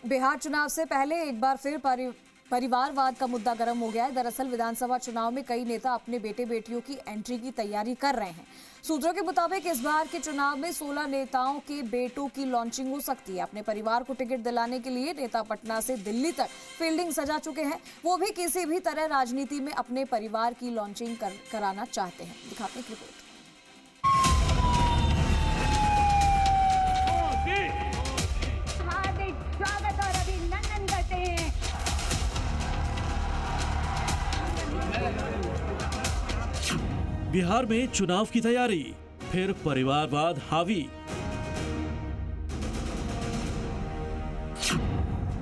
बिहार चुनाव से पहले एक बार फिर परिवारवाद का मुद्दा गर्म हो गया है। दरअसल विधानसभा चुनाव में कई नेता अपने बेटे बेटियों की एंट्री की तैयारी कर रहे हैं। सूत्रों के मुताबिक इस बार के चुनाव में 16 नेताओं के बेटों की लॉन्चिंग हो सकती है। अपने परिवार को टिकट दिलाने के लिए नेता पटना से दिल्ली तक फील्डिंग सजा चुके हैं। वो भी किसी भी तरह राजनीति में अपने परिवार की लॉन्चिंग कराना चाहते हैं। दिखाते हैं रिपोर्ट। बिहार में चुनाव की तैयारी, फिर परिवारवाद हावी।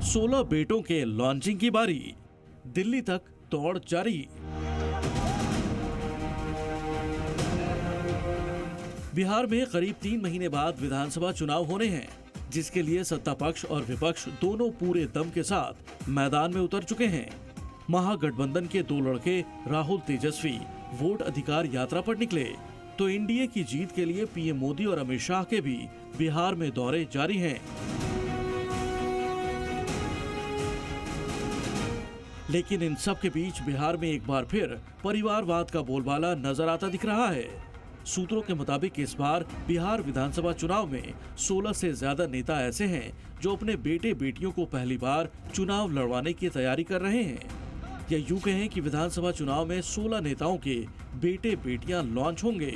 16 बेटों के लॉन्चिंग की बारी, दिल्ली तक दौड़ जारी। बिहार में करीब 3 महीने बाद विधानसभा चुनाव होने हैं, जिसके लिए सत्ता पक्ष और विपक्ष दोनों पूरे दम के साथ मैदान में उतर चुके हैं। महागठबंधन के 2 लड़के राहुल तेजस्वी वोट अधिकार यात्रा पर निकले, तो एनडीए की जीत के लिए पीएम मोदी और अमित शाह के भी बिहार में दौरे जारी हैं। लेकिन इन सब के बीच बिहार में एक बार फिर परिवारवाद का बोलबाला नजर आता दिख रहा है। सूत्रों के मुताबिक इस बार बिहार विधानसभा चुनाव में 16 से ज्यादा नेता ऐसे हैं जो अपने बेटे बेटियों को पहली बार चुनाव लड़वाने की तैयारी कर रहे हैं। या यूं कहें कि विधानसभा चुनाव में 16 नेताओं के बेटे बेटियां लॉन्च होंगे।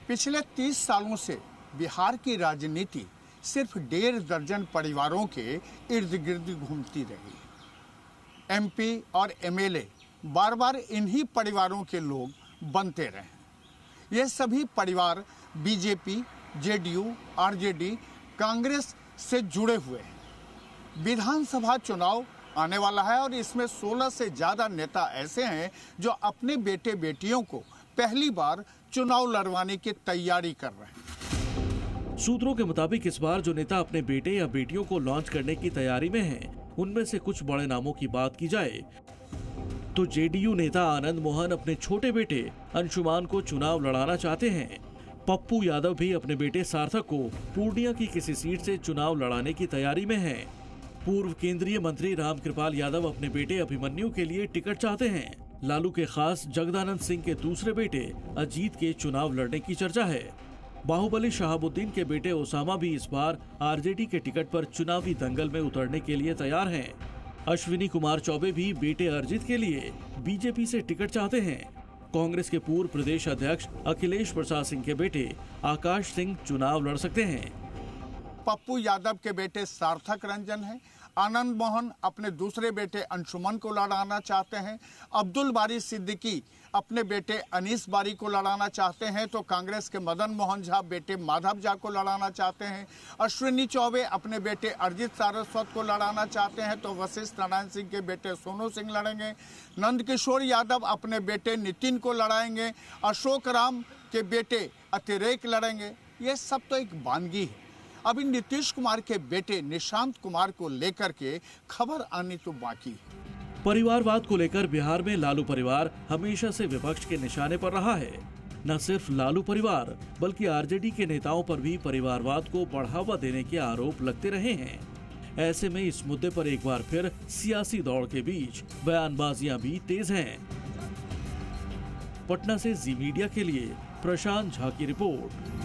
पिछले 30 सालों से बिहार की राजनीति सिर्फ 1.5 दर्जन परिवारों के इर्द गिर्द घूमती रही। एमपी और एमएलए बार बार इन्हीं परिवारों के लोग बनते रहे। ये सभी परिवार बीजेपी, जेडीयू, आरजेडी, कांग्रेस से जुड़े हुए हैं। विधानसभा चुनाव आने वाला है और इसमें 16 से ज्यादा नेता ऐसे हैं जो अपने बेटे बेटियों को पहली बार चुनाव लड़वाने की तैयारी कर रहे हैं। सूत्रों के मुताबिक इस बार जो नेता अपने बेटे या बेटियों को लॉन्च करने की तैयारी में हैं, उनमें से कुछ बड़े नामों की बात की जाए तो जेडीयू नेता आनंद मोहन अपने छोटे बेटे अंशुमान को चुनाव लड़ाना चाहते हैं। पप्पू यादव भी अपने बेटे सार्थक को पूर्णिया की किसी सीट से चुनाव लड़ाने की तैयारी में हैं। पूर्व केंद्रीय मंत्री रामकृपाल यादव अपने बेटे अभिमन्यु के लिए टिकट चाहते हैं। लालू के खास जगदानंद सिंह के दूसरे बेटे अजीत के चुनाव लड़ने की चर्चा है। बाहुबली शहाबुद्दीन के बेटे ओसामा भी इस बार आरजेडी के टिकट पर चुनावी दंगल में उतरने के लिए तैयार हैं। अश्विनी कुमार चौबे भी बेटे अर्जित के लिए बीजेपी से टिकट चाहते हैं। कांग्रेस के पूर्व प्रदेश अध्यक्ष अखिलेश प्रसाद सिंह के बेटे आकाश सिंह चुनाव लड़ सकते हैं। पप्पू यादव के बेटे सार्थक रंजन हैं। आनंद मोहन अपने दूसरे बेटे अंशुमन को लड़ाना चाहते हैं। अब्दुल बारी सिद्दीकी अपने बेटे अनीस बारी को लड़ाना चाहते हैं, तो कांग्रेस के मदन मोहन झा बेटे माधव झा को लड़ाना चाहते हैं। अश्विनी चौबे अपने बेटे अरिजीत सारस्वत को लड़ाना चाहते हैं, तो वशिष्ठ नारायण सिंह के बेटे सोनू सिंह लड़ेंगे। नंदकिशोर यादव अपने बेटे नितिन को लड़ाएंगे। अशोक राम के बेटे अतिरेक लड़ेंगे। ये सब तो एक वानगी है। अभी नीतीश कुमार के बेटे निशांत कुमार को लेकर के खबर आनी तो बाकी है। परिवारवाद को लेकर बिहार में लालू परिवार हमेशा से विपक्ष के निशाने पर रहा है। न सिर्फ लालू परिवार बल्कि आरजेडी के नेताओं पर भी परिवारवाद को बढ़ावा देने के आरोप लगते रहे हैं। ऐसे में इस मुद्दे पर एक बार फिर सियासी दौड़ के बीच बयानबाजियां भी तेज हैं। पटना से जी मीडिया के लिए प्रशांत झा की रिपोर्ट।